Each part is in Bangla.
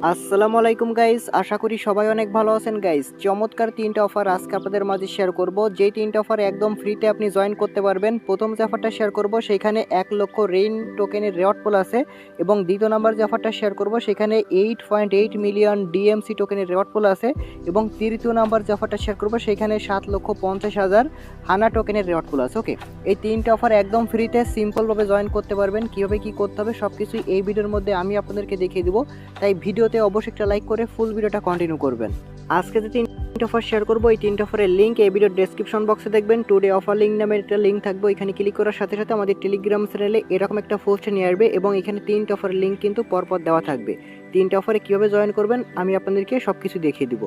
আসসালামু আলাইকুম গাইস, আশা করি সবাই অনেক ভালো আছেন গাইস। চমৎকার তিনটা অফার আজকে আপনাদের মাঝে শেয়ার করব, যেই তিনটা অফার একদম ফ্রিতে আপনি জয়েন করতে পারবেন। প্রথম যে অফারটা শেয়ার করব সেখানে 1 লক্ষ রেইন টোকেনের রেওয়ার্ড পুল আছে, এবং দ্বিতীয় নাম্বার যে অফারটা শেয়ার করব সেখানে 8.8 মিলিয়ন ডিএমসি টোকেনের রেওয়ার্ড পুল আছে, এবং তৃতীয় নাম্বার যে অফারটা শেয়ার করব সেখানে 7,50,000 হানা টোকেনের রেওয়ার্ড পুল আছে। ওকে, এই তিনটা অফার একদম ফ্রিতে সিম্পলভাবে জয়েন করতে পারবেন। কীভাবে কী করতে হবে সব কিছুই এই ভিডিওর মধ্যে আমি আপনাদেরকে দেখিয়ে দেবো, তাই ভিডিওতে অবশ্যই একটা লাইক করে ফুল ভিডিওটা কন্টিনিউ করবেন। আজকে যে তিনটা অফার শেয়ার করবো এই তিনটা অফারের লিঙ্ক এই ভিডিওর ডেসক্রিপশন বক্সে দেখবেন। টুডে অফার লিঙ্ক নামের একটা লিঙ্ক থাকবে, এখানে ক্লিক করার সাথে সাথে আমাদের টেলিগ্রাম চ্যানেলে এরকম একটা পোস্ট নিয়ে আসবে, এবং এখানে তিনটা অফারের লিঙ্ক কিন্তু পরপর দেওয়া থাকবে। তিনটা অফারে কীভাবে জয়েন করবেন আমি আপনাদেরকে সব কিছু দেখিয়ে দিব।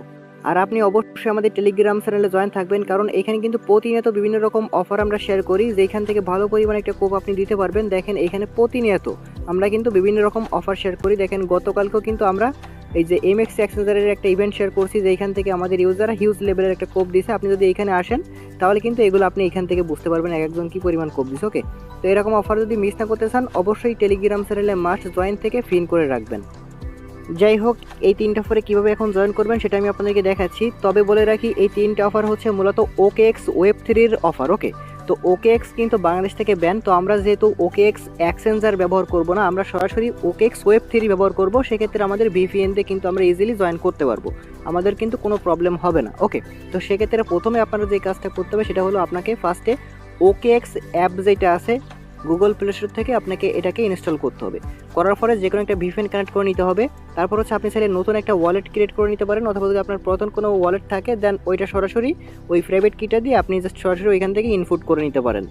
আর আপনি অবশ্যই আমাদের টেলিগ্রাম চ্যানেলে জয়েন থাকবেন, কারণ এখানে কিন্তু প্রতিনিয়ত বিভিন্ন রকম অফার আমরা শেয়ার করি, যেখান থেকে ভালো পরিমাণে একটা কোপ আপনি দিতে পারবেন। দেখেন এখানে প্রতিনিয়ত আমরা কিন্তু বিভিন্ন রকম অফার শেয়ার করি। দেখেন গতকালকেও কিন্তু আমরা এই যে এমএক্স এক্সচেঞ্জারের একটা ইভেন্ট শেয়ার করছি, যেখান থেকে আমাদের ইউজাররা হিউজ লেভেলের একটা কোপ দিছে। আপনি যদি এখানে আসেন তাহলে কিন্তু এগুলো আপনি এখান থেকে বুঝতে পারবেন এক একজন কী পরিমাণ কোপ দিছে। ওকে, তো এরকম অফার যদি মিস না করতে চান অবশ্যই টেলিগ্রাম চ্যানেলে মাস্ট জয়েন থেকে ফিন করে রাখবেন। যাই হোক, এই তিনটা অফারে কীভাবে এখন জয়েন করবেন সেটা আমি আপনাদেরকে দেখাচ্ছি। তবে বলে রাখি এই তিনটা অফার হচ্ছে মূলত OKX ওয়েব3-র অফার। ওকে, তো OKX কিন্তু বাংলাদেশ থেকে ব্যান, তো আমরা যেহেতু OKX এক্সচেঞ্জার ব্যবহার করব না, আমরা সরাসরি OKX ওয়েব3 ব্যবহার করব। সেক্ষেত্রে আমাদের VPN দিয়ে কিন্তু আমরা ইজিলি জয়েন করতে পারবো, আমাদের কিন্তু কোনো প্রবলেম হবে না। ওকে, তো সেক্ষেত্রে প্রথমে আপনারা যে কাজটা করতে হবে সেটা হলো আপনাকে ফার্স্টে OKX অ্যাপ যেটা আছে গুগল প্লে স্টোর থেকে আপনাকে এটাকে ইনস্টল করতে হবে। করার পরে যে কোনো একটা VPN কানেক্ট করে নিতে হবে। তারপর হচ্ছে আপনি চাইলে নতুন একটা ওয়ালেট ক্রিয়েট করে নিতে পারেন, অথবা যদি আপনার পুরাতন কোনো ওয়ালেট থাকে দেন ওইটা সরাসরি ওই প্রাইভেট কিটা দিয়ে আপনি জাস্ট সরাসরি ওইখান থেকে ইনপুট করে নিতে পারেন।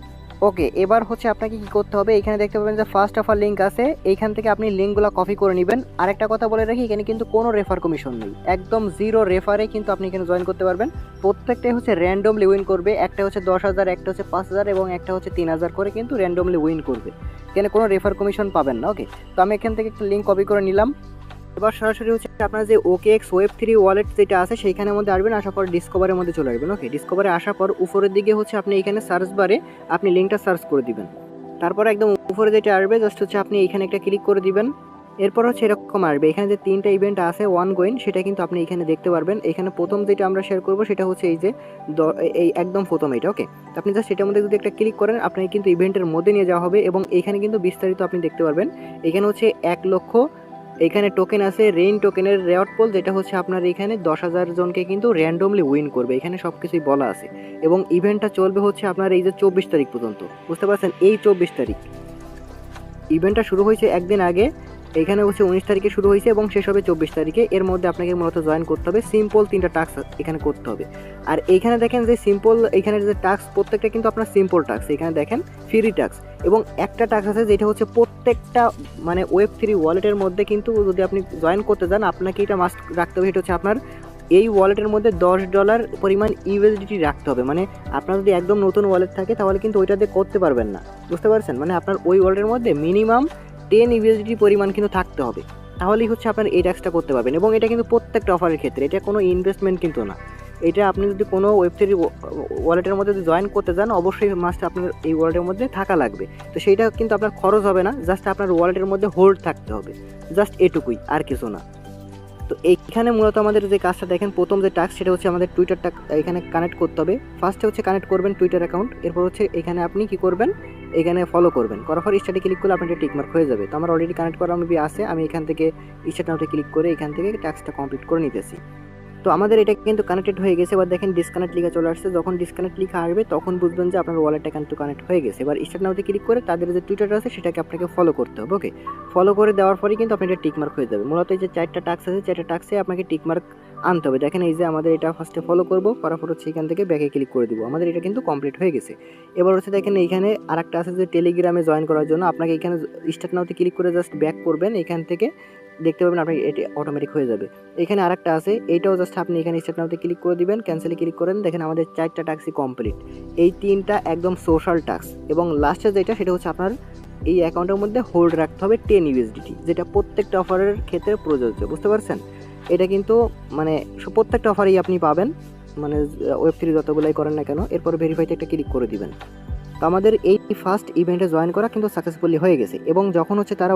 ওকে, এবার হচ্ছে আপনাকে কি করতে হবে, এখানে দেখতে পাবেন যে ফার্স্ট অফার লিঙ্ক আছে, এইখান থেকে আপনি লিঙ্কগুলো কপি করে নেবেন। আরেকটা কথা বলে রাখি, এখানে কিন্তু কোনো রেফার কমিশন নেই, একদম জিরো রেফারে কিন্তু আপনি এখানে জয়েন করতে পারবেন। প্রত্যেকটাই হচ্ছে র্যান্ডমলি উইন করবে, একটা হচ্ছে 10,000, একটা হচ্ছে 5,000 এবং একটা হচ্ছে 3,000 করে কিন্তু র্যান্ডমলি উইন করবে। এখানে কোনো রেফার কমিশন পাবেন না। ওকে, তো আমি এখান থেকে একটা লিঙ্ক কপি করে নিলাম। এবার সরাসরি হচ্ছে আপনার যে OKX ওয়েব3 ওয়ালেট যেটা আছে সেইখানের মধ্যে আসবেন, আসার পর ডিসকভারের মধ্যে চলে আসবেন। ওকে, ডিসকভারে আসার পর উপরের দিকে হচ্ছে আপনি এখানে সার্চ বারে আপনি লিঙ্কটা সার্চ করে দিবেন। তারপর একদম উপরে যেটা আসবে জাস্ট হচ্ছে আপনি এখানে একটা ক্লিক করে দিবেন। এরপর হচ্ছে এরকম আসবে, এখানে যে তিনটা ইভেন্ট আছে ওয়ান গোইন সেটা কিন্তু আপনি এখানে দেখতে পারবেন। এখানে প্রথম যেটা আমরা শেয়ার করবো সেটা হচ্ছে এই যে এই একদম প্রথম এটা। ওকে, আপনি জাস্ট সেটার মধ্যে যদি একটা ক্লিক করেন আপনাকে কিন্তু ইভেন্টের মধ্যে নিয়ে যাওয়া হবে, এবং এখানে কিন্তু বিস্তারিত আপনি দেখতে পারবেন। এখানে হচ্ছে 1 লক্ষ এখানে টোকেন আছে রেইন টোকেনের রেওয়ার্ড পুল, যেটা হচ্ছে আপনার এখানে 10,000 জনকে কিন্তু র্যান্ডমলি উইন করবে, এখানে সব কিছুই বলা আছে। এবং ইভেন্টটা চলবে হচ্ছে আপনার এই যে 24 তারিখ পর্যন্ত, বুঝতে পারছেন, এই 24 তারিখ ইভেন্টটা শুরু হয়েছে একদিন আগে। এখানে হচ্ছে 19 তারিখে শুরু হয়েছে এবং শেষ হবে 24 তারিখে। এর মধ্যে আপনাকে মূলত জয়েন করতে হবে, সিম্পল তিনটা টাস্ক এখানে করতে হবে। আর এইখানে দেখেন যে সিম্পল, এখানে যে টাস্ক প্রত্যেকটা কিন্তু আপনার সিম্পল টাস্ক, এখানে দেখেন ফ্রি টাস্ক, এবং একটা টাস্ক আছে যেটা হচ্ছে প্রত্যেকটা মানে ওয়েব3 ওয়ালেটের মধ্যে কিন্তু যদি আপনি জয়েন করতে চান আপনাকে এটা মাস্ট রাখতে হবে। এটা হচ্ছে আপনার এই ওয়ালেটের মধ্যে $10 পরিমাণ ইউএসডিটি রাখতে হবে। মানে আপনার যদি একদম নতুন ওয়ালেট থাকে তাহলে কিন্তু ওইটাতে করতে পারবেন না, বুঝতে পারছেন। মানে আপনার ওই ওয়ালেটের মধ্যে মিনিমাম 10 ইউএসডিটি পরিমাণ কিন্তু থাকতে হবে, তাহলেই হচ্ছে আপনার এই ট্যাক্সটা করতে পারবেন। এবং এটা কিন্তু প্রত্যেকটা অফারের ক্ষেত্রে, এটা কোনো ইনভেস্টমেন্ট কিন্তু না। এটা আপনি যদি কোনো ওয়েব3 ওয়ালেটের মধ্যে যদি জয়েন করতে চান অবশ্যই মাস্ট আপনার এই ওয়ালেটের মধ্যে থাকা লাগবে। তো সেইটা কিন্তু আপনার খরচ হবে না, জাস্ট আপনার ওয়ালেটের মধ্যে হোল্ড থাকতে হবে, জাস্ট এটুকুই, আর কিছু না। তো এইখানে মূলত আমাদের যে কাজটা দেখেন, প্রথম যে টাস্ক সেটা হচ্ছে আমাদের টুইটারটা এখানে কানেক্ট করতে হবে। ফার্স্টে হচ্ছে কানেক্ট করবেন টুইটার অ্যাকাউন্ট, এরপর হচ্ছে এখানে আপনি কি করবেন, এখানে ফলো করবেন। করার পর স্টার্টে ক্লিক করলে আপনার টিকমার্ক হয়ে যাবে। তো আমার অলরেডি কানেক্ট করা আমি আছে, আমি এখান থেকে স্টার্ট নাওতে ক্লিক করে এখান থেকে টাস্কটা কমপ্লিট করে নিতেছি। তো আমাদের এটা কিন্তু কানেক্টেড হয়ে গেছে। এবার দেখেন ডিসকানেক্ট লিখা চলে আসছে, যখন ডিসকানেক্ট লিখা আসবে তখন বুঝবেন যে আপনার ওয়ালেটটা কিন্তু কানেক্ট হয়ে গেছে। এবার স্টার্ট নাওতে ক্লিক করে তাদের যে টুইটার আছে সেটাকে আপনাকে ফলো করতে হবে। ওকে, ফলো করে দেওয়ার পরেই কিন্তু আপনার এটা টিকমার্ক হয়ে যাবে। মূলত এই যে 4টা টাস্ক আছে, 4টা টাস্কে আপনাকে টিকমার্ক আনতে হবে। দেখেন এই যে আমাদের এটা ফার্স্টে ফলো করবো, করার পর হচ্ছে এখান থেকে ব্যাকে ক্লিক করে দিব, আমাদের এটা কিন্তু কমপ্লিট হয়ে গেছে। এবার হচ্ছে দেখেন এইখানে আরেকটা আছে যে টেলিগ্রামে জয়েন করার জন্য আপনাকে এখানে স্টার্ট নাওতে ক্লিক করে জাস্ট ব্যাক করবেন, এখান থেকে দেখতে পাবেন আপনি এটি অটোমেটিক হয়ে যাবে। এখানে আরেকটা আছে, এইটাও জাস্ট আপনি এখানে স্টার্ট নাওতে ক্লিক করে দিবেন, ক্যান্সেলে ক্লিক করেন। দেখেন আমাদের 4টা টাস্কই কমপ্লিট, এই 3টা একদম সোশ্যাল টাস্ক। এবং লাস্টে যেটা সেটা হচ্ছে আপনার এই অ্যাকাউন্টের মধ্যে হোল্ড রাখতে হবে 10 ইউএসডিটি, যেটা প্রত্যেকটা অফারের ক্ষেত্রে প্রযোজ্য, বুঝতে পারছেন। এটা কিন্তু মানে প্রত্যেকটা অফারেই আপনি পাবেন, মানে ওয়েব3 যতগুলাই করেন না কেন। এরপর ভেরিফাইতে একটা ক্লিক করে দিবেন। তো আমাদের এই ফার্স্ট ইভেন্টে জয়েন করা কিন্তু সাকসেসফুলি হয়ে গেছে। এবং যখন হচ্ছে তারা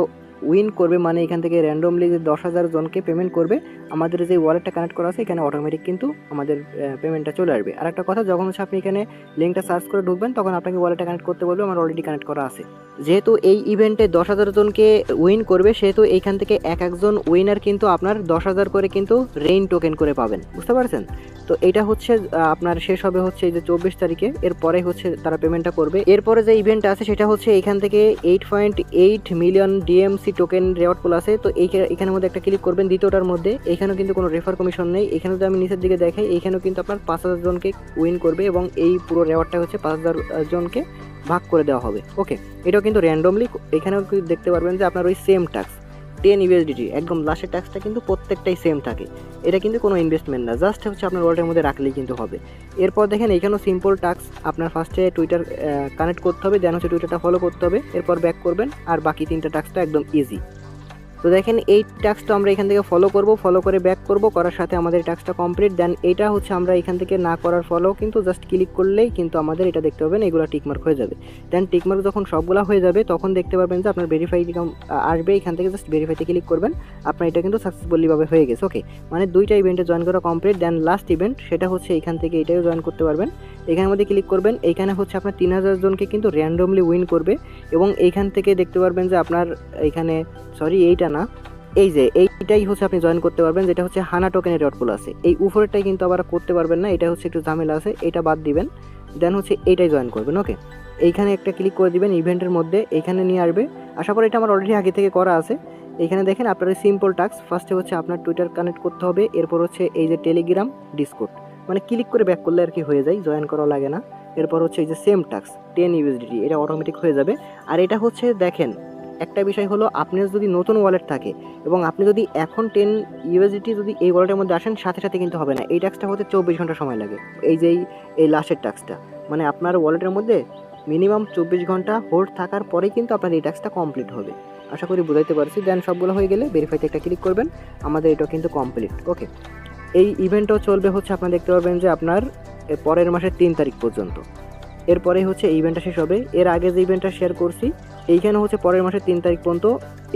উইন করবে, মানে এখান থেকে র্যান্ডমলি যে 10,000 জনকে পেমেন্ট করবে, আমাদের যে ওয়ালেটটা কানেক্ট করা আছে এখানে অটোমেটিক কিন্তু আমাদের পেমেন্টটা চলে আসবে। আর একটা কথা, যখন হচ্ছে আপনি এখানে লিঙ্কটা সার্চ করে ঢুকবেন তখন আপনাকে ওয়ালেটটা কানেক্ট করতে বলবে, আমার অলরেডি কানেক্ট করা আছে। যেহেতু এই ইভেন্টে 10,000 জনকে উইন করবে, সেহেতু এইখান থেকে এক একজন উইনার কিন্তু আপনার 10,000 করে কিন্তু রেইন টোকেন করে পাবেন, বুঝতে পারছেন? তো এটা হচ্ছে আপনার শেষ হবে হচ্ছে এই যে 24 তারিখে, এরপরে হচ্ছে তারা পেমেন্টটা করবে। এরপরে যে ইভেন্ট আছে সেটা হচ্ছে এখান থেকে 8.8 মিলিয়ন ডিএমসি টোকেন রেওয়ার্ড পুল আছে। তো এখানের মধ্যে একটা ক্লিক করবেন, দ্বিতীয়টার মধ্যে। এখানেও কিন্তু কোনো রেফার কমিশন নেই। এখানে যদি আমি নিচের দিকে দেখাই, এখানেও কিন্তু আপনার 5,000 জনকে উইন করবে এবং এই পুরো রেওয়ার্ডটা হচ্ছে 5,000 জনকে ভাগ করে দেওয়া হবে। ওকে, এটাও কিন্তু র্যান্ডমলি। এখানেও দেখতে পারবেন যে আপনার ওই সেম টাস্ক 10 ইউএসডিটি, একদম লাস্টের ট্যাক্সটা কিন্তু প্রত্যেকটাই সেম থাকে। এটা কিন্তু কোনো ইনভেস্টমেন্ট না, জাস্ট হচ্ছে আপনার ওয়ালেটের মধ্যে রাখলেই কিন্তু হবে। এরপর দেখেন এখানেও সিম্পল টাস্ক, আপনার ফার্স্টে টুইটার কানেক্ট করতে হবে, দেন হচ্ছে টুইটারটা ফলো করতে হবে, এরপর ব্যাক করবেন, আর বাকি 3টা টাস্কটা একদম ইজি। তো দেখেন এই টাস্কটা আমরা এখান থেকে ফলো করব, ফলো করে ব্যাক করব, করার সাথে আমাদের টাস্কটা কমপ্লিট। দেন এটা হচ্ছে আমরা এখান থেকে না করার ফলো কিন্তু জাস্ট ক্লিক করলেই কিন্তু আমাদের এটা দেখতে পাবেন এগুলো টিকমার্ক হয়ে যাবে। দেন টিকমার্ক যখন সবগুলো হয়ে যাবে তখন দেখতে পাবেন যে আপনার ভেরিফাই আসবে, এখান থেকে জাস্ট ভেরিফাইতে ক্লিক করবেন, আপনার এটা কিন্তু সাকসেসফুলিভাবে হয়ে গেছে। ওকে, মানে 2টা ইভেন্টে জয়েন করা কমপ্লিট। দেন লাস্ট ইভেন্ট, সেটা হচ্ছে এখান থেকে এটাও জয়েন করতে পারবেন। এখানের মধ্যে ক্লিক করবেন, এইখানে হচ্ছে আপনার 3,000 জনকে কিন্তু র্যান্ডমলি উইন করবে এবং এইখান থেকে দেখতে পারবেন যে আপনার এখানে, সরি এইটা না, এই যে এইটাই হচ্ছে আপনি জয়েন করতে পারবেন, যেটা হচ্ছে হানা টোকেনের রেওয়ার্ড পুল আছে। এই উপরেরটাই কিন্তু আবার করতে পারবেন না, এটা হচ্ছে একটু ঝামেলা আছে, এটা বাদ দিবেন। দেন হচ্ছে এইটাই জয়েন করবেন। ওকে, এইখানে একটা ক্লিক করে দিবেন ইভেন্টের মধ্যে, এইখানে নিয়ে আসবে। আশা করি এটা আমার অলরেডি আগে থেকে করা আছে। এইখানে দেখেন আপনার সিম্পল টাস্ক, ফার্স্টে হচ্ছে আপনার টুইটার কানেক্ট করতে হবে, এরপর হচ্ছে এই যে টেলিগ্রাম, ডিসকর্ড, মানে ক্লিক করে ব্যাক করলে আর কি হয়ে যায়, জয়েন করা লাগে না। এরপর হচ্ছে এই যে সেম টাস্ক 10 ইউএসডিটি, এটা অটোমেটিক হয়ে যাবে। আর এটা হচ্ছে দেখেন একটা বিষয় হলো, আপনার যদি নতুন ওয়ালেট থাকে এবং আপনি যদি এখন 10 ইউএসডিটি যদি এই ওয়ালেটের মধ্যে আসেন, সাথে সাথে কিন্তু হবে না। এই টাস্কটা হতে 24 ঘন্টা সময় লাগে। এই যে এই লাস্টের টাস্কটা, মানে আপনার ওয়ালেটের মধ্যে মিনিমাম 24 ঘন্টা হোল্ড থাকার পরেই কিন্তু আপনার এই টাস্কটা কমপ্লিট হবে। আশা করি বুঝাইতে পারছি। দেন সবগুলো হয়ে গেলে ভেরিফাইতে একটা ক্লিক করবেন, আমাদের এটা কিন্তু কমপ্লিট। ওকে, এই ইভেন্টও চলবে হচ্ছে আপনারা দেখতে পারবেন যে আপনার পরের মাসের 3 তারিখ পর্যন্ত। এরপরে হচ্ছে ইভেন্টটা শেষ হবে। এর আগে যে ইভেন্টটা শেয়ার করছি, এইখানে হচ্ছে পরের মাসের 3 তারিখ পর্যন্ত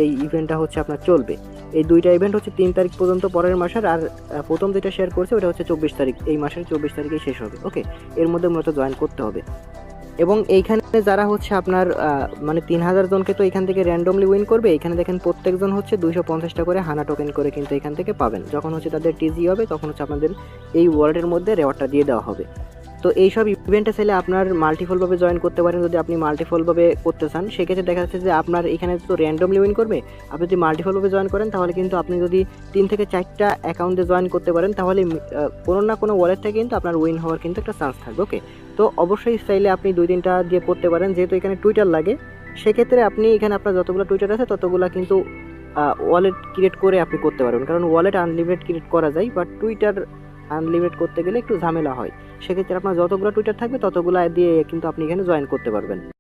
এই ইভেন্টটা হচ্ছে আপনার চলবে। এই 2টা ইভেন্ট হচ্ছে 3 তারিখ পর্যন্ত পরের মাসের, আর প্রথম যেটা শেয়ার করছে ওটা হচ্ছে 24 তারিখ, এই মাসের 24 তারিখেই শেষ হবে। ওকে, এর মধ্যে মূলত জয়েন করতে হবে। এবং এইখানে যারা হচ্ছে আপনার মানে 3,000 জনকে তো এখান থেকে র্যান্ডমলি উইন করবে। এখানে দেখেন প্রত্যেকজন হচ্ছে 250টা করে হানা টোকেন করে কিন্তু এখান থেকে পাবেন। যখন হচ্ছে তাদের টিজি হবে তখন হচ্ছে আপনাদের এই ওয়ালেটের মধ্যে রেওয়ার্ডটা দিয়ে দেওয়া হবে। তো এইসব ইভেন্টে চাইলে আপনার মাল্টিপলভাবে জয়েন করতে পারেন। যদি আপনি মাল্টিপলভাবে করতে চান, সেক্ষেত্রে দেখা যাচ্ছে যে আপনার এখানে তো র্যান্ডমলি উইন করবে। আপনি যদি মাল্টিপলভাবে জয়েন করেন তাহলে কিন্তু আপনি যদি 3 থেকে 4টা অ্যাকাউন্টে জয়েন করতে পারেন, তাহলে কোনো না কোনো ওয়ালেট থেকে কিন্তু আপনার উইন হওয়ার কিন্তু একটা চান্স থাকবে। ওকে, তো অবশ্যই চাইলে আপনি 2-3টা দিয়ে করতে পারেন। যেহেতু এখানে টুইটার লাগে, সেক্ষেত্রে আপনি এখানে আপনার যতগুলো টুইটার আছে ততগুলো কিন্তু ওয়ালেট ক্রিয়েট করে আপনি করতে পারবেন। কারণ ওয়ালেট আনলিমিটেড ক্রিয়েট করা যায়, বাট টুইটার আনলিমিটেড করতে গেলে একটু ঝামেলা হয়। সেক্ষেত্রে আপনার যতগুলো টুইটার থাকবে ততগুলো দিয়ে কিন্তু আপনি এখানে জয়েন করতে পারবেন।